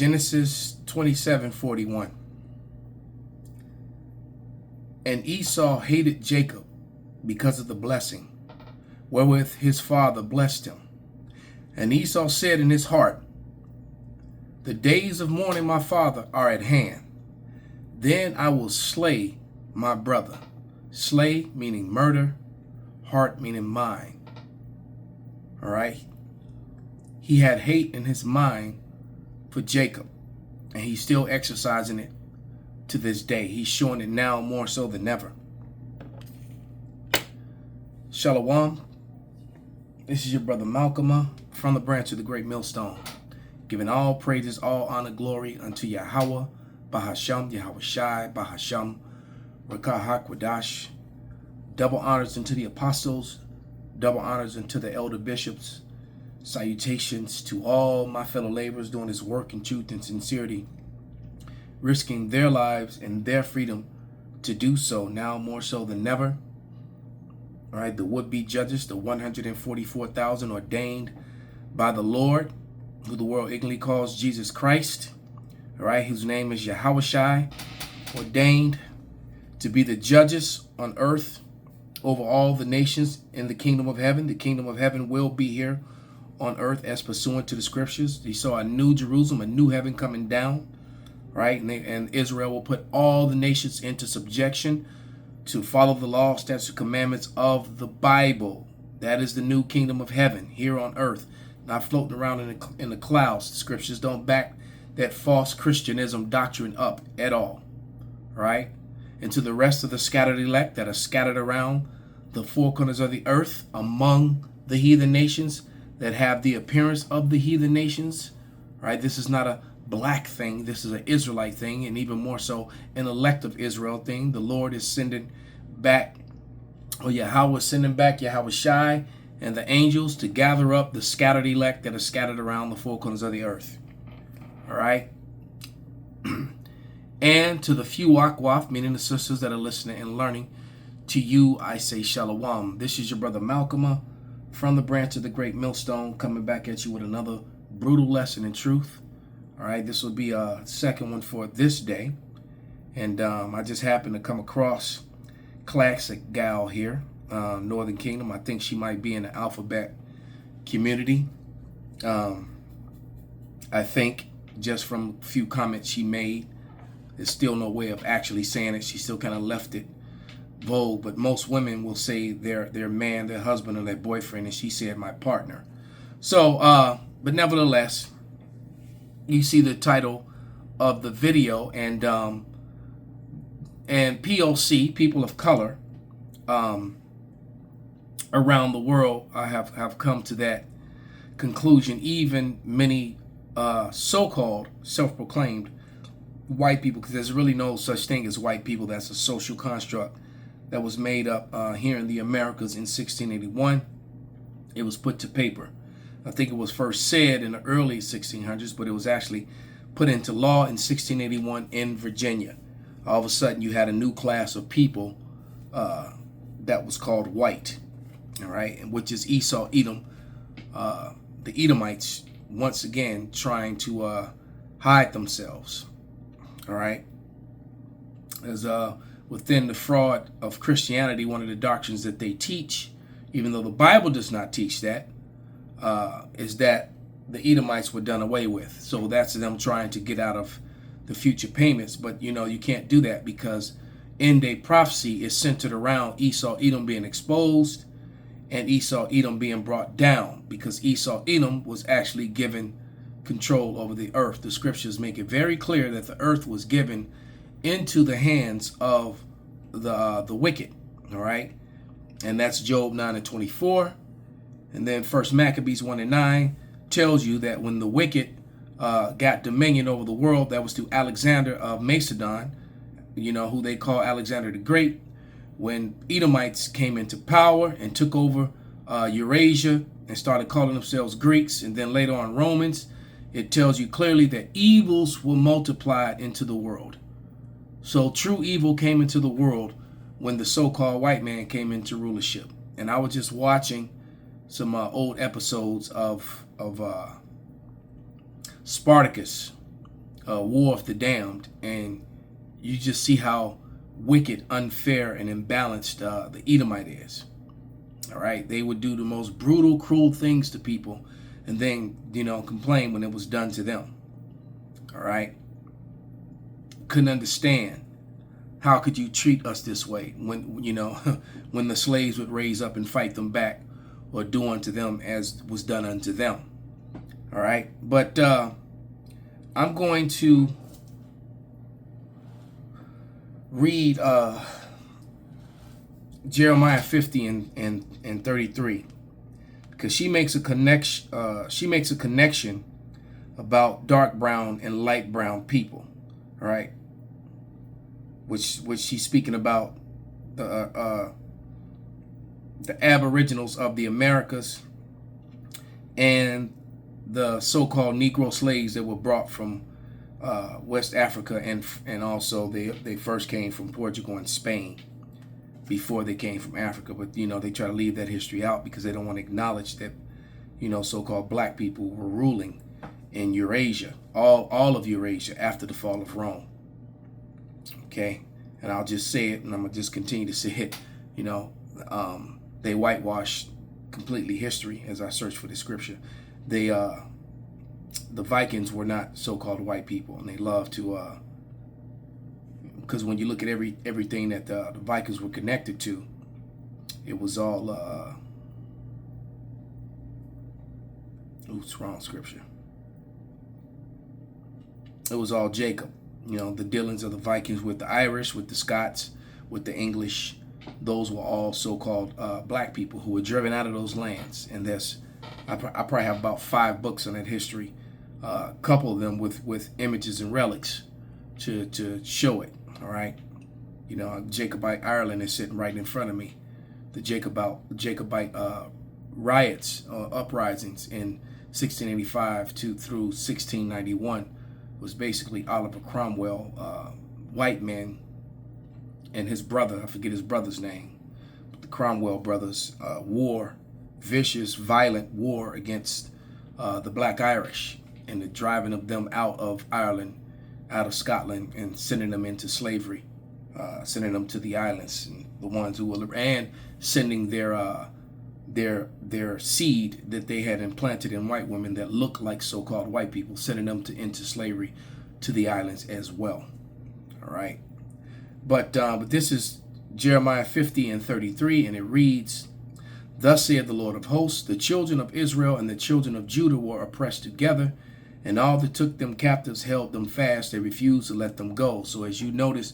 Genesis 27:41. And Esau hated Jacob because of the blessing, wherewith his father blessed him. And Esau said in his heart, the days of mourning my father are at hand. Then I will slay my brother. Slay meaning murder, heart meaning mind. All right. He had hate in his mind for Jacob, and he's still exercising it to this day. He's showing it now more so than ever. Shalom. This is your brother Malcolm from the branch of the great millstone, giving all praises, all honor, glory unto Yahweh, Bahasham, Yahweh Shai, Bahasham, Rakah HaKwadash. Double honors unto the apostles, double honors unto the elder bishops. Salutations to all my fellow laborers doing this work in truth and sincerity, risking their lives and their freedom to do so now more so than ever. All right, the would-be judges, the 144,000 ordained by the Lord, who the world ignorantly calls Jesus Christ, all right, whose name is Yahweh Shai, ordained to be the judges on earth over all the nations in the kingdom of heaven. The kingdom of heaven will be here on earth as pursuant to the scriptures. He saw a new Jerusalem, a new heaven coming down, right? And Israel will put all the nations into subjection to follow the law, statutes, and commandments of the Bible. That is the new kingdom of heaven here on earth, not floating around in the clouds. The scriptures don't back that false Christianism doctrine up at all, right? And to the rest of the scattered elect that are scattered around the four corners of the earth among the heathen nations that have the appearance of the heathen nations, right? This is not a black thing. This is an Israelite thing, and even more so an elect of Israel thing. The Lord is sending back, or Yahweh is sending back Yahweh Shai and the angels to gather up the scattered elect that are scattered around the four corners of the earth. All right? And to the few wakwaf, meaning the sisters that are listening and learning, to you I say shalom. This is your brother Malcolm from the branch of the great millstone, coming back at you with another brutal lesson in truth. All right, this will be a second one for this day. And I just happened to come across classic gal here, Northern Kingdom. I think she might be in the alphabet community. I think just from a few comments she made, there's still no way of actually saying it. She still kind of left it vogue, but most women will say their man, their husband, or their boyfriend, and she said my partner. So, but nevertheless, you see the title of the video, and POC, people of color, around the world have come to that conclusion. Even many so-called self-proclaimed white people, because there's really no such thing as white people. That's a social construct that was made up here in the Americas in 1681. It was put to paper. I think it was first said in the early 1600s, but it was actually put into law in 1681 in Virginia. All of a sudden, you had a new class of people that was called white, all right, which is Esau, Edom, the Edomites, once again trying to hide themselves, all right. As within the fraud of Christianity, one of the doctrines that they teach, even though the Bible does not teach that, is that the Edomites were done away with. So that's them trying to get out of the future payments. But you know, you can't do that, because end day prophecy is centered around Esau, Edom being exposed and Esau, Edom being brought down, because Esau, Edom was actually given control over the earth. The scriptures make it very clear that the earth was given into the hands of the wicked, all right? And that's Job 9:24. And then First Maccabees 1:9 tells you that when the wicked got dominion over the world, that was through Alexander of Macedon, you know, who they call Alexander the Great. When Edomites came into power and took over Eurasia and started calling themselves Greeks, and then later on Romans, it tells you clearly that evils were multiplied into the world. So true evil came into the world when the so-called white man came into rulership. And I was just watching some old episodes of Spartacus, War of the Damned, and you just see how wicked, unfair, and imbalanced the Edomite is. All right, they would do the most brutal, cruel things to people, and then complain when it was done to them. All right, couldn't understand how could you treat us this way when when the slaves would raise up and fight them back, or do unto them as was done unto them. All right, but I'm going to read Jeremiah 50 and 33, because she makes a connection. She makes a connection about dark brown and light brown people. All right, which she's speaking about the aboriginals of the Americas and the so-called Negro slaves that were brought from West Africa, and also they first came from Portugal and Spain before they came from Africa. But they try to leave that history out because they don't want to acknowledge that so-called black people were ruling in Eurasia, all of Eurasia, after the fall of Rome. Okay, and I'll just say it, and I'm gonna just continue to say it. They whitewash completely history as I search for the scripture. The Vikings were not so-called white people, and they love to, because when you look at everything that the Vikings were connected to, it was all oops, wrong scripture. It was all Jacob. The dealings of the Vikings with the Irish, with the Scots, with the English, those were all so-called black people who were driven out of those lands. And I probably have about 5 books on that history, a couple of them with images and relics to show it. All right, Jacobite Ireland is sitting right in front of me. The Jacobite riots, uprisings in 1685 through 1691 was basically Oliver Cromwell, white man, and his brother, I forget his brother's name, but the Cromwell brothers, vicious, violent war against the Black Irish, and the driving of them out of Ireland, out of Scotland, and sending them into slavery, sending them to the islands, and the ones who were, and sending their seed that they had implanted in white women that looked like so-called white people, sending them into slavery to the islands as well. All right, but this is Jeremiah 50 and 33, and it reads, "Thus saith the Lord of hosts, the children of Israel and the children of Judah were oppressed together, and all that took them captives held them fast. They refused to let them go." So as you notice,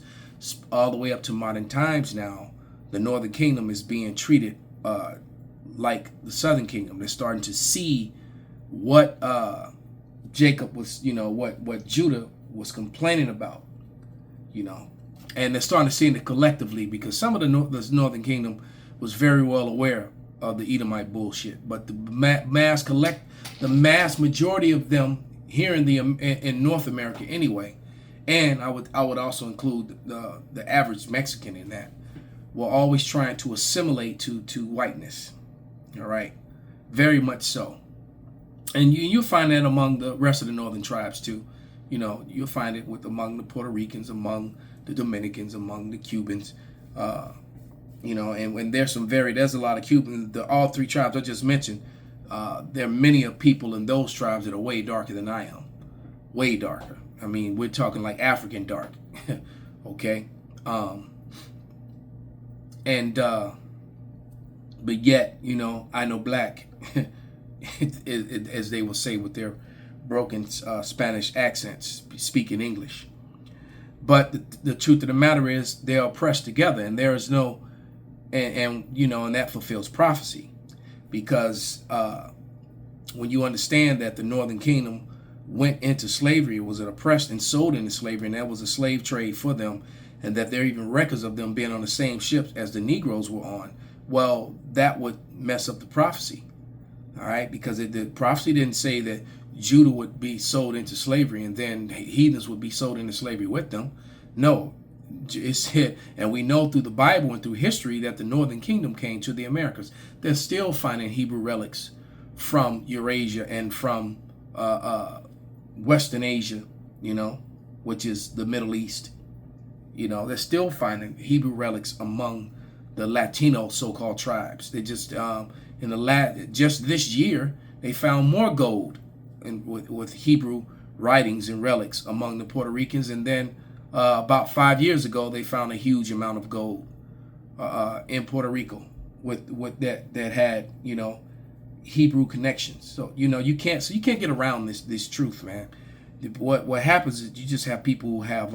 all the way up to modern times now, the Northern Kingdom is being treated like the Southern Kingdom. They're starting to see what Jacob was, what Judah was complaining about, and they're starting to see it collectively, because some of the Northern Kingdom was very well aware of the Edomite bullshit, but the mass majority of them here in North America anyway, and I would also include the average Mexican in that, were always trying to assimilate to whiteness. All right, very much so, and you'll find that among the rest of the northern tribes too. You'll find it among the Puerto Ricans, among the Dominicans, among the Cubans. And when there's a lot of Cubans. All 3 tribes I just mentioned, there are many of people in those tribes that are way darker than I am, way darker. I mean, we're talking like African dark. Okay, but yet, I know black, as they will say with their broken Spanish accents, speaking English. But the truth of the matter is, they're oppressed together, and there is no, and that fulfills prophecy, because when you understand that the Northern Kingdom went into slavery, was oppressed and sold into slavery, and that was a slave trade for them, and that there are even records of them being on the same ships as the Negroes were on. Well, that would mess up the prophecy, all right? Because the prophecy didn't say that Judah would be sold into slavery and then heathens would be sold into slavery with them. No, it said, and we know through the Bible and through history that the Northern Kingdom came to the Americas. They're still finding Hebrew relics from Eurasia and from Western Asia you know, which is the Middle East. You know, they're still finding Hebrew relics among the Latino so-called tribes. They just just this year they found more gold with Hebrew writings and relics among the Puerto Ricans, and then about 5 years ago they found a huge amount of gold in Puerto Rico with that had, you know, Hebrew connections. So you can't get around this truth, man. What happens is you just have people who have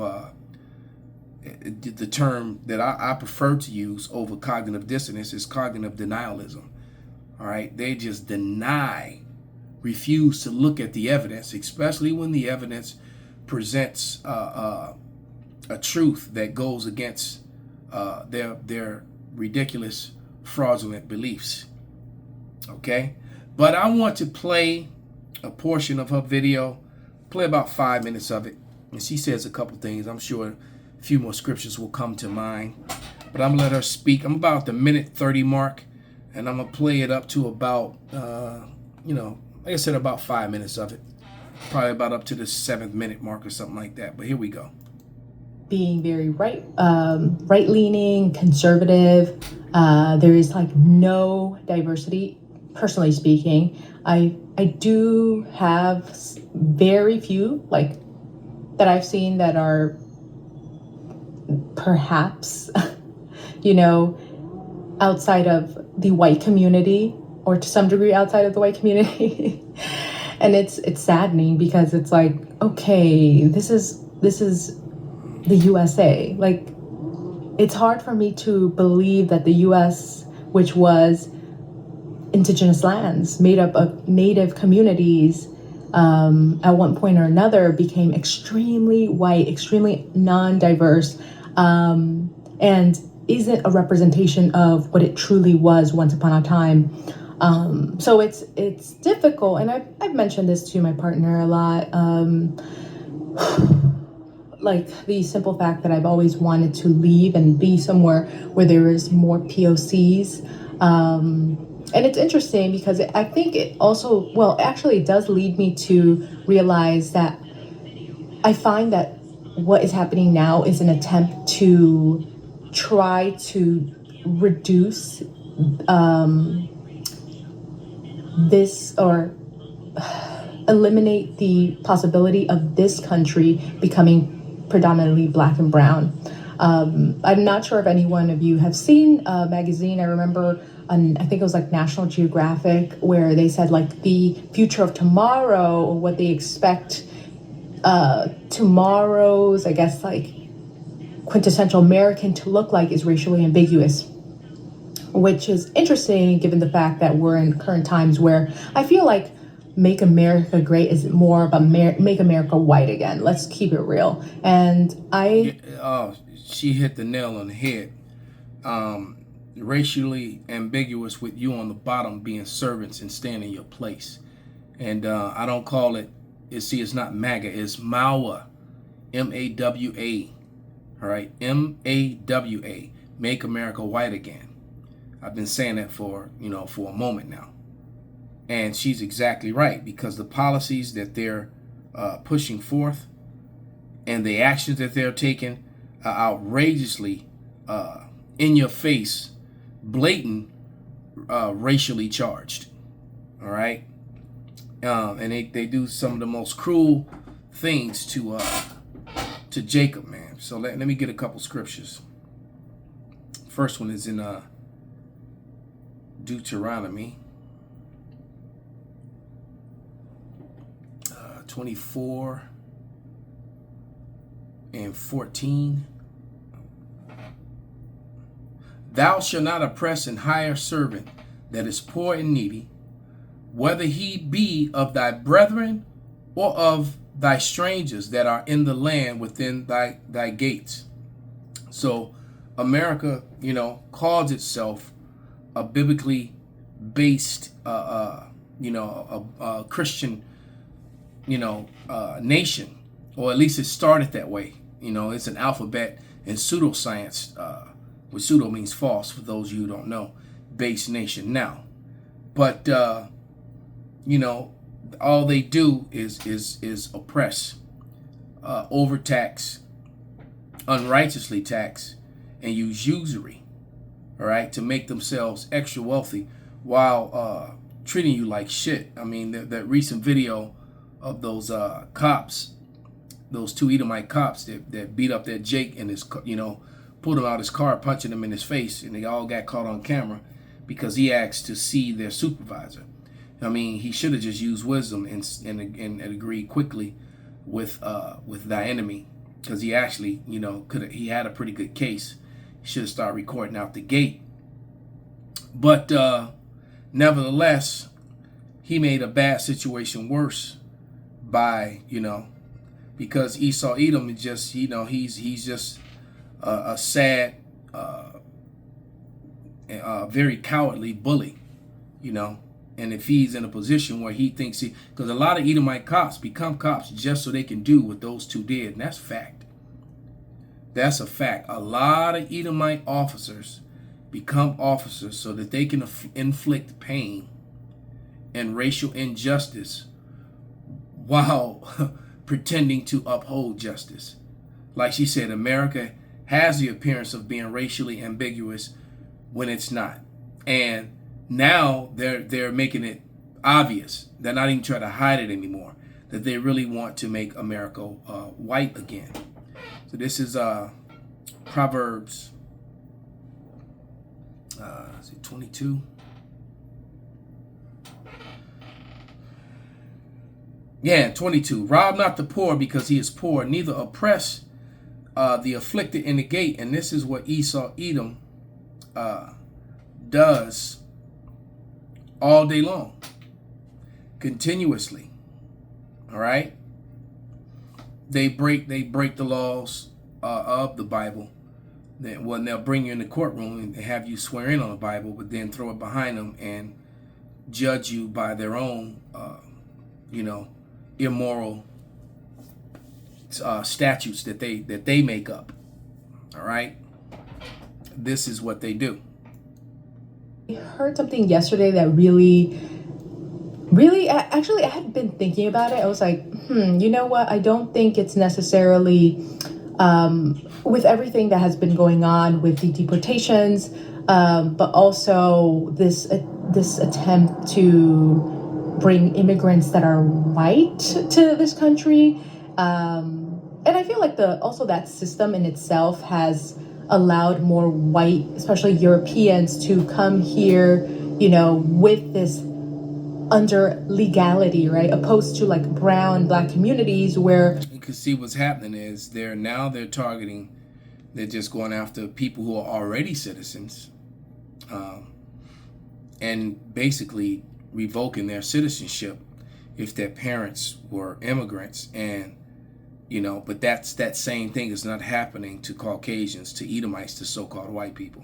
the term that I prefer to use over cognitive dissonance is cognitive denialism. All right, they just refuse to look at the evidence, especially when the evidence presents a truth that goes against their ridiculous, fraudulent beliefs. Okay, but I want to play a portion of her video, play about 5 minutes of it, and she says a couple things. I'm sure a few more scriptures will come to mind, but I'm gonna let her speak. I'm about the minute 30 mark, and I'm gonna play it up to about like I said, about 5 minutes of it, probably about up to the 7th minute mark or something like that. But here we go. Being very right-leaning, conservative. There is like no diversity. Personally speaking, I do have very few like that I've seen that are perhaps outside of the white community, or to some degree outside of the white community. And it's saddening because it's like, okay, this is the USA. Like, it's hard for me to believe that the US, which was indigenous lands made up of native communities, at one point or another became extremely white, extremely non-diverse, and isn't a representation of what it truly was once upon a time. So it's difficult, and I've mentioned this to my partner a lot. Like the simple fact that I've always wanted to leave and be somewhere where there is more POCs. And it's interesting because I think it also, actually it does lead me to realize that I find that what is happening now is an attempt to try to reduce this, or eliminate the possibility of this country becoming predominantly Black and brown. I'm not sure if any one of you have seen a magazine. I remember I think it was like National Geographic, where they said like the future of tomorrow, or what they expect tomorrow's, I guess, like quintessential American to look like is racially ambiguous, which is interesting given the fact that we're in current times where I feel like Make America Great is more about Make America White again. Let's keep it real. And she hit the nail on the head. Racially ambiguous, with you on the bottom being servants and staying in your place. And I don't call it, it's not MAGA, it's MAWA, M-A-W-A, all right, M-A-W-A, Make America White Again. I've been saying that for a moment now. And she's exactly right, because the policies that they're pushing forth and the actions that they're taking are outrageously in your face, blatant, racially charged. All right. And they do some of the most cruel things to Jacob, man. So let me get a couple scriptures. First one is in Deuteronomy 24 and 14. Thou shalt not oppress and hire servant that is poor and needy, whether he be of thy brethren or of thy strangers that are in the land within thy gates. So America, calls itself a biblically based, Christian, nation, or at least it started that way. It's an alphabet and pseudoscience, which pseudo means false for those of you who don't know, based nation now. But, all they do is oppress overtax, unrighteously tax, and use usury, all right, to make themselves extra wealthy while treating you like shit. I mean, that recent video of those cops, those two Edomite cops that beat up that Jake and his, pulled him out his car, punching him in his face, and they all got caught on camera because he asked to see their supervisor. I mean, he should have just used wisdom and agreed quickly with thy enemy, because he actually, he had a pretty good case. He should have started recording out the gate. But nevertheless, he made a bad situation worse by, because Esau Edom is just, he's just a sad, very cowardly bully, And if he's in a position where he thinks because a lot of Edomite cops become cops just so they can do what those two did, and that's fact. That's a fact. A lot of Edomite officers become officers so that they can inflict pain and racial injustice while pretending to uphold justice. Like she said, America has the appearance of being racially ambiguous when it's not. And now they're making it obvious. They're not even trying to hide it anymore, that they really want to make America white again. So this is Proverbs, is it 22? Yeah, 22. Rob not the poor because he is poor, neither oppress the afflicted in the gate. And this is what Esau Edom does all day long, continuously. All right. They break the laws of the Bible. They'll bring you in the courtroom and have you swear in on the Bible, but then throw it behind them and judge you by their own, immoral statutes that they make up. All right. This is what they do. I heard something yesterday that actually, I had been thinking about it. I was like, you know what? I don't think it's necessarily, with everything that has been going on with the deportations, but also this attempt to bring immigrants that are white to this country. And I feel like also that system in itself has allowed more white, especially Europeans, to come here, with this under legality, right? Opposed to like brown, black communities where you can see what's happening is they're targeting, they're just going after people who are already citizens, and basically revoking their citizenship if their parents were immigrants. And but that same thing is not happening to Caucasians, to Edomites, to so-called white people.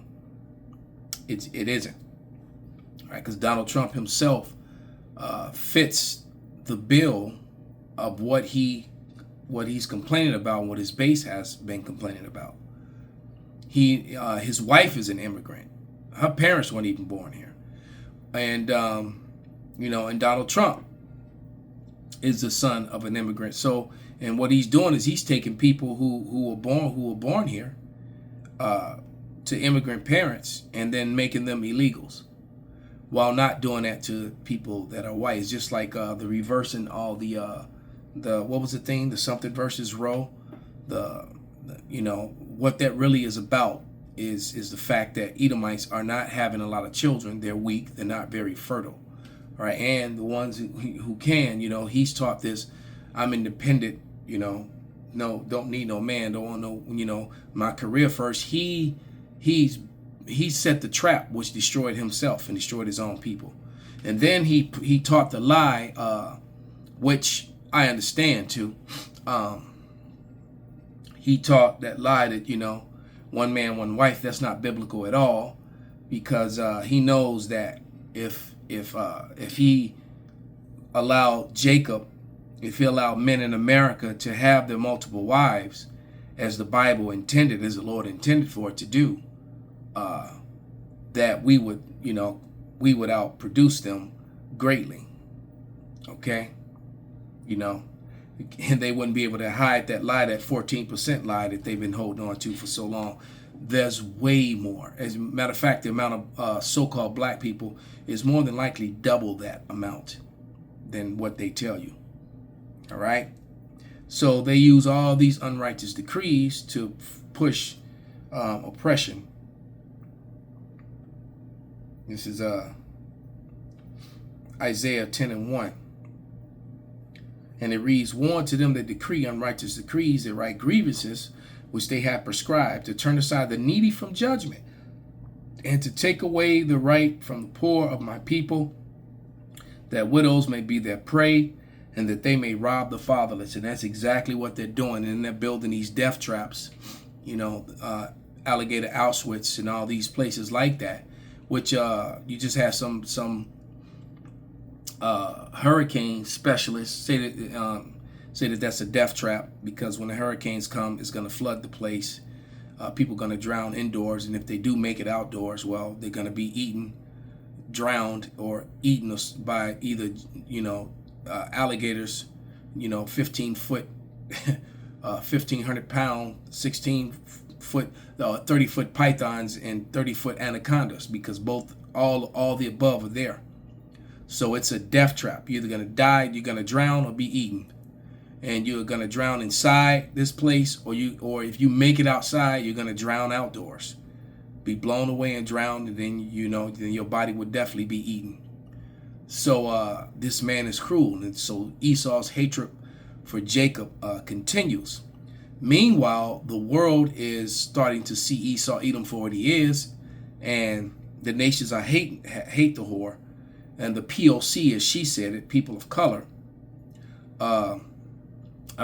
It isn't, right? Because Donald Trump himself fits the bill of what he's complaining about, and what his base has been complaining about. His wife is an immigrant. Her parents weren't even born here, and and Donald Trump is the son of an immigrant. So, and what he's doing is he's taking people who were born here to immigrant parents and then making them illegals, while not doing that to people that are white. It's just like the reversing all the what was the thing, the something versus Roe. What that really is about is the fact that Edomites are not having a lot of children. They're weak. They're not very fertile, right? And the ones who can, he's taught this. I'm independent. No, don't need no man. Don't want no. My career first. He set the trap, which destroyed himself and destroyed his own people. And then he taught the lie, which I understand too. He taught that lie that, one man, one wife. That's not biblical at all, because he knows that if he allowed if he allowed men in America to have their multiple wives, as the Bible intended, as the Lord intended for it to do, that we would outproduce them greatly. Okay, and they wouldn't be able to hide that lie, that 14% lie that they've been holding on to for so long. There's way more. As a matter of fact, the amount of so-called black people is more than likely double that amount than what they tell you. All right? So they use all these unrighteous decrees to push oppression. This is Isaiah 10:1. And it reads, "Warn to them that decree unrighteous decrees, that write grievances which they have prescribed, to turn aside the needy from judgment, and to take away the right from the poor of my people, that widows may be their prey, and that they may rob the fatherless." And that's exactly what they're doing. And they're building these death traps, Alligator Auschwitz and all these places like that, which you just have some hurricane specialists say that that's a death trap, because when the hurricanes come, it's going to flood the place. People are going to drown indoors, and if they do make it outdoors, well, they're going to be eaten, drowned, or eaten by either alligators, 15-foot, 1,500-pound, 16-foot, 30-foot pythons and 30-foot anacondas, because all the above are there. So it's a death trap. You're either going to die, you're going to drown, or be eaten. And you're going to drown inside this place, or if you make it outside, you're going to drown outdoors. Be blown away and drowned, and then then your body would definitely be eaten. So this man is cruel, and so Esau's hatred for Jacob continues. Meanwhile, the world is starting to see Esau Edom for what he is, and the nations hate the whore. And the POC, as she said it, people of color, are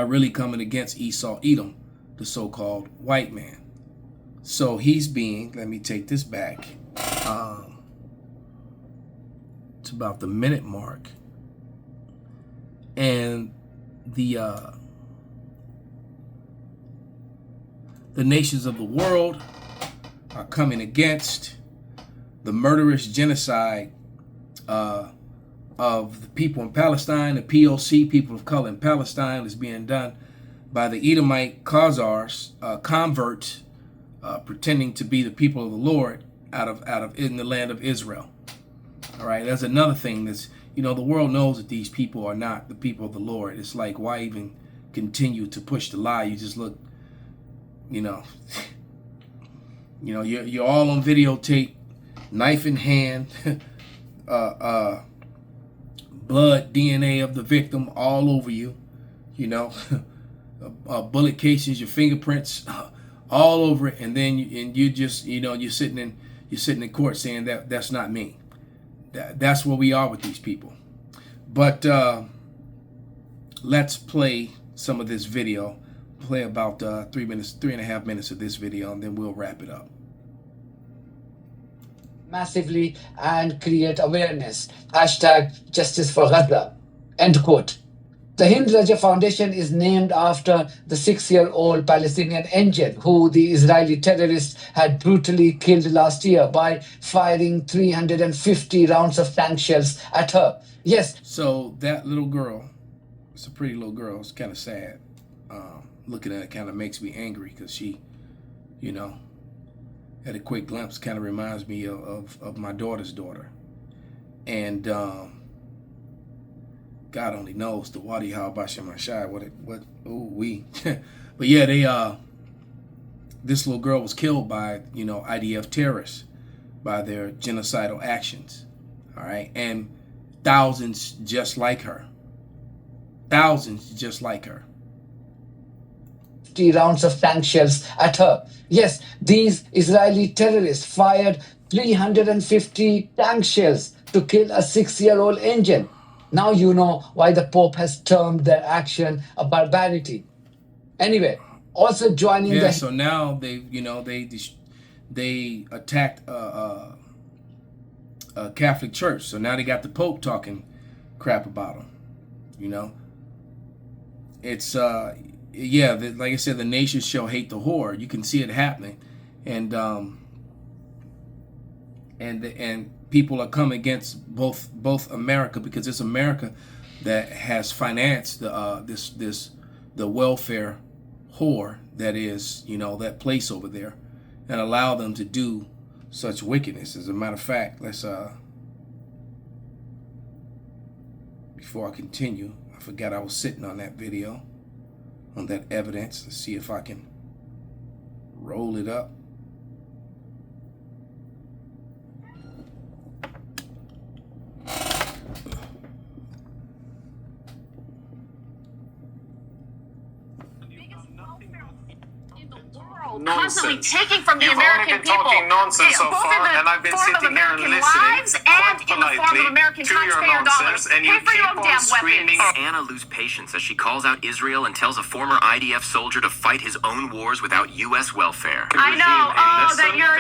really coming against Esau Edom, the so-called white man. So he's being, let me take this back, it's about the minute mark, and the nations of the world are coming against the murderous genocide of the people in Palestine. The POC, people of color in Palestine, is being done by the Edomite Khazars, converts, pretending to be the people of the Lord out of in the land of Israel. All right, that's another thing that's, the world knows that these people are not the people of the Lord. It's like, why even continue to push the lie? You just look, you're all on videotape, knife in hand, blood, DNA of the victim all over you, bullet casings, your fingerprints all over it, and then you just you're sitting in court saying that that's not me. That's where we are with these people. But let's play some of this video. Play about 3.5 minutes of this video, and then we'll wrap it up. Massively and create awareness. #Justice for Gaza. End quote. The Hind Raja Foundation is named after the 6-year-old Palestinian angel who the Israeli terrorists had brutally killed last year by firing 350 rounds of tank shells at her. Yes. So that little girl, it's a pretty little girl. It's kind of sad. Looking at it kind of makes me angry, because she, at a quick glimpse, kind of reminds me of my daughter's daughter. And God only knows the Wadi Halbasha Mashai, but yeah, this little girl was killed by, IDF terrorists, by their genocidal actions. All right. And thousands just like her. 50 rounds of tank shells at her. Yes, these Israeli terrorists fired 350 tank shells to kill a 6-year-old angel. Now you know why the Pope has termed their action a barbarity. Anyway, also joining the... So now they attacked a Catholic church. So now they got the Pope talking crap about them. It's like I said, the nations shall hate the whore. You can see it happening, and people are coming against both America, because it's America that has financed the welfare whore that is, that place over there, and allow them to do such wickedness. As a matter of fact, let's before I continue, I forgot I was sitting on that video, on that evidence. Let's see if I can roll it up. Constantly taking from the American people, talking nonsense so both far, in the and I've been form of sitting here and American listening lives and in the form of American to your taxpayer nonsense, dollars. and you Pay for your keep own on damn screaming. weapons. Anna lose patience as she calls out Israel and tells a former IDF soldier to fight his own wars without U.S. welfare. I know, that you're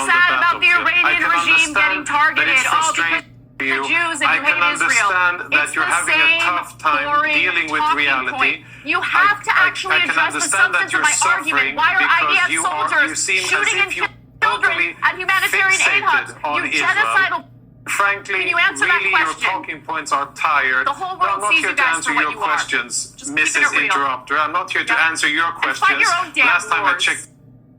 sad about the Iranian regime getting targeted, because the Jews and you hate Israel. That you're having a tough time dealing with reality. You have to actually address the substance of my argument. Why are IDF soldiers shooting and killing children at humanitarian aid hubs? You genocidal. Frankly, Can you answer really, that your question? talking points are tired. The whole world I'm not sees here you to guys answer for what your you are. questions, Just keep Mrs. it real. Interrupter. I'm not here to Yeah. answer your And questions. fight your own damn Last time I wars. checked,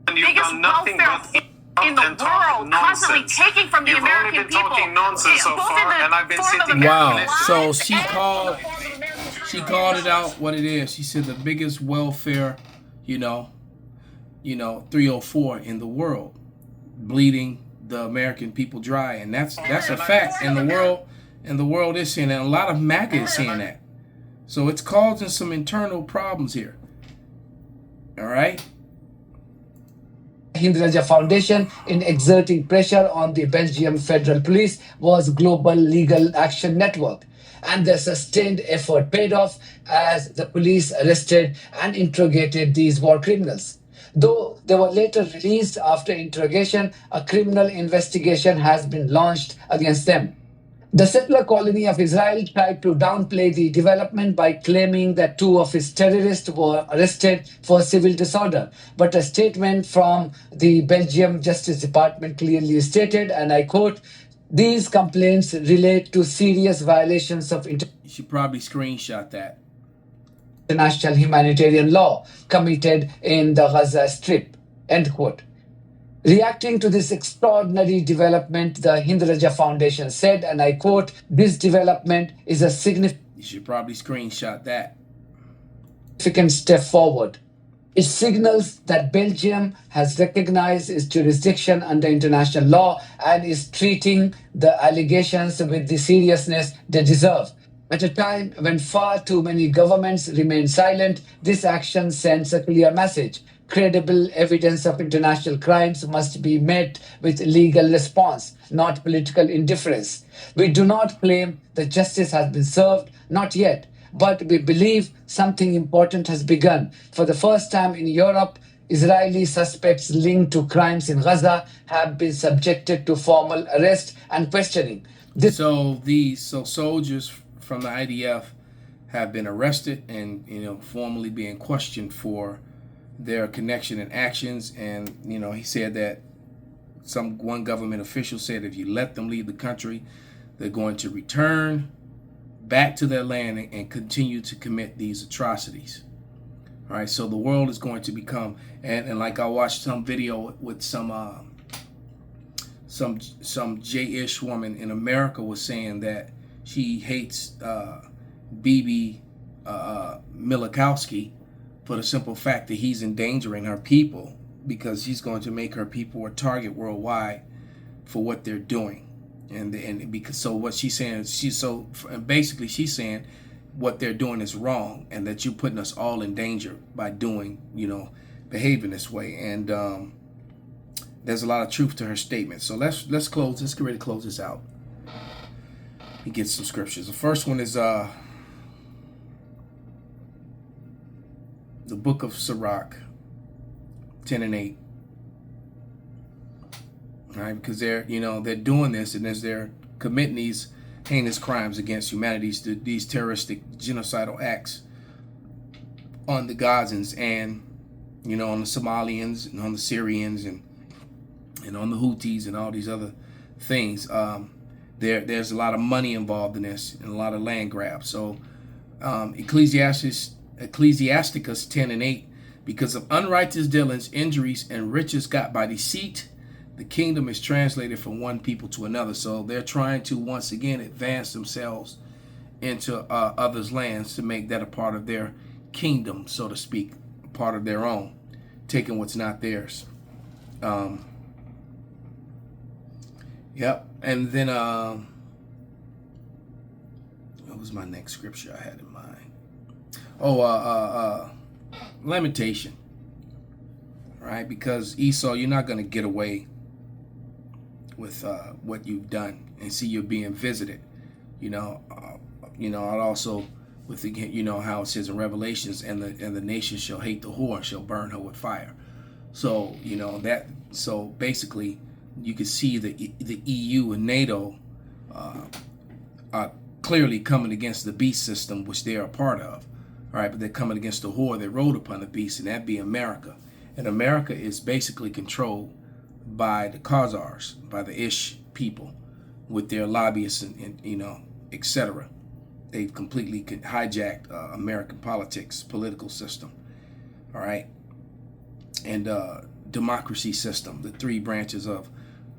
and you've Biggest done nothing welfare but in the and talk world, constantly nonsense. taking from the You've American only been people. talking nonsense so Both in far, the and I've been form of sitting American Wow. lives So she and in the called- form of American She taxpayer called it dollars. out what it is. She said the biggest welfare, 304 in the world, bleeding the American people dry, and that's a fact. And the world is saying that. A lot of MAGA is saying that. So it's causing some internal problems here. All right. Hind Raja Foundation in exerting pressure on the Belgium Federal Police was Global Legal Action Network. And their sustained effort paid off as the police arrested and interrogated these war criminals. Though they were later released after interrogation, a criminal investigation has been launched against them. The settler colony of Israel tried to downplay the development by claiming that 2 of its terrorists were arrested for civil disorder. But a statement from the Belgium Justice Department clearly stated, and I quote, "These complaints relate to serious violations of You should probably screenshot that. international humanitarian law committed in the Gaza Strip." End quote. Reacting to this extraordinary development, the Hind Raja Foundation said, and I quote, "This development is a significant You should probably screenshot that. step forward. It signals that Belgium has recognized its jurisdiction under international law and is treating the allegations with the seriousness they deserve. At a time when far too many governments remain silent, this action sends a clear message. Credible evidence of international crimes must be met with legal response, not political indifference. We do not claim that justice has been served, not yet, but we believe something important has begun. For the first time in Europe, Israeli suspects linked to crimes in Gaza have been subjected to formal arrest and questioning. This So soldiers from the IDF have been arrested and formally being questioned for their connection and actions. And he said that one government official said if you let them leave the country, they're going to return back to their land and continue to commit these atrocities. All right, so the world is going to become, and like I watched some video with some J-ish woman in America was saying that she hates Bibi Milikowski for the simple fact that he's endangering her people, because he's going to make her people a target worldwide for what they're doing. And because so what she's saying, she's saying what they're doing is wrong, and that you're putting us all in danger by behaving this way. And there's a lot of truth to her statement. So let's get ready to close this out and get some scriptures. The first one is the book of Sirach 10:8. All right, because they're doing this, and as they're committing these heinous crimes against humanity, these terroristic genocidal acts on the Gazans and on the Somalians and on the Syrians and on the Houthis and all these other things. there's a lot of money involved in this and a lot of land grabs. So Ecclesiasticus 10:8, because of unrighteous dealings, injuries, and riches got by deceit, the kingdom is translated from one people to another. So they're trying to once again advance themselves into others' lands to make that a part of their kingdom, so to speak, part of their own, taking what's not theirs. Yep. And then what was my next scripture I had in mind? Lamentation. Right? Because Esau, you're not going to get away with what you've done, and see you're being visited. I'd also with how it says in Revelations, and the nation shall hate the whore and shall burn her with fire. So so basically you can see the EU and NATO are clearly coming against the beast system, which they are a part of. All right, but they're coming against the whore that rode upon the beast, and that be America. And America is basically controlled by the Khazars, by the Ish people, with their lobbyists and etc. They've completely hijacked American political system. All right, and democracy system. The three branches of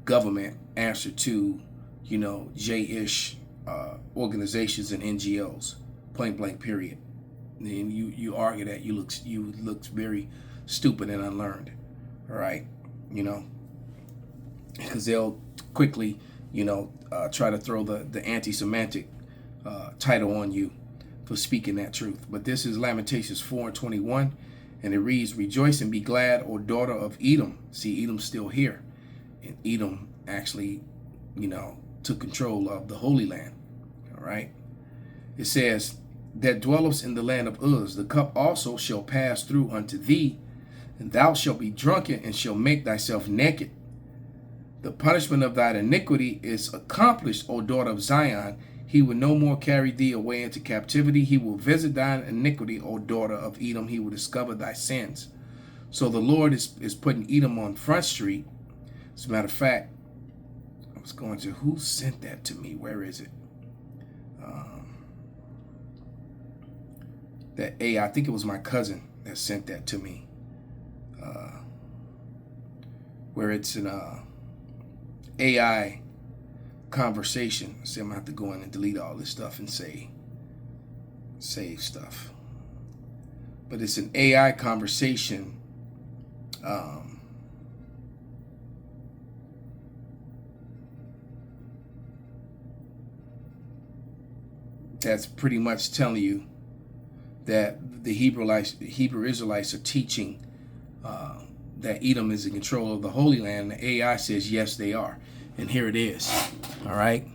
government answer to, J-ish organizations and NGOs. Point blank. Period. And you argue that you look very stupid and unlearned. All right, because they'll quickly, try to throw the anti-Semitic title on you for speaking that truth. But this is Lamentations 4:21, and it reads, "Rejoice and be glad, O daughter of Edom." See, Edom's still here, and Edom actually, took control of the Holy Land. All right, it says, "That dwellest in the land of Uz, the cup also shall pass through unto thee, and thou shalt be drunken and shall make thyself naked. The punishment of thine iniquity is accomplished, O daughter of Zion. He will no more carry thee away into captivity. He will visit thine iniquity, O daughter of Edom. He will discover thy sins." So the Lord is putting Edom on Front Street. As a matter of fact, I was going to, who sent that to me? Where is it? That AI, I think it was my cousin that sent that to me. Where it's an AI conversation. See, I'm gonna have to go in and delete all this stuff and save stuff. But it's an AI conversation. That's pretty much telling you that the Hebrew Israelites are teaching that Edom is in control of the Holy Land. The AI says, yes, they are. And here it is. All right.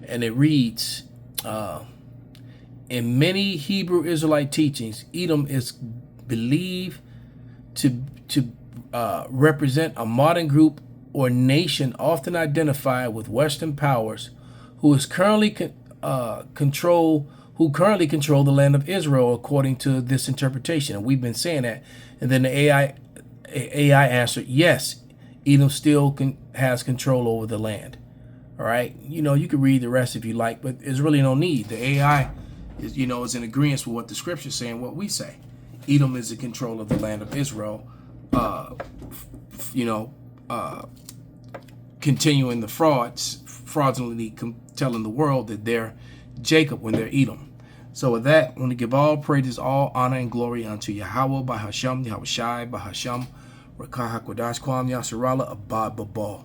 And it reads, in many Hebrew Israelite teachings, Edom is believed to represent a modern group or nation often identified with Western powers who currently control the land of Israel, according to this interpretation. And we've been saying that. And then the AI answered, yes, Edom still has control over the land. All right. You can read the rest if you like, but there's really no need. The AI is in agreement with what the scripture's saying, what we say. Edom is in control of the land of Israel, continuing the fraudulently telling the world that they're Jacob when they're Edom. So with that, I want to give all praises, all honor, and glory unto Yahweh, by Hashem, Yahweh Shai, by Hashem, Rakah HaKodash, Kwam Yasserala, Abad Babal.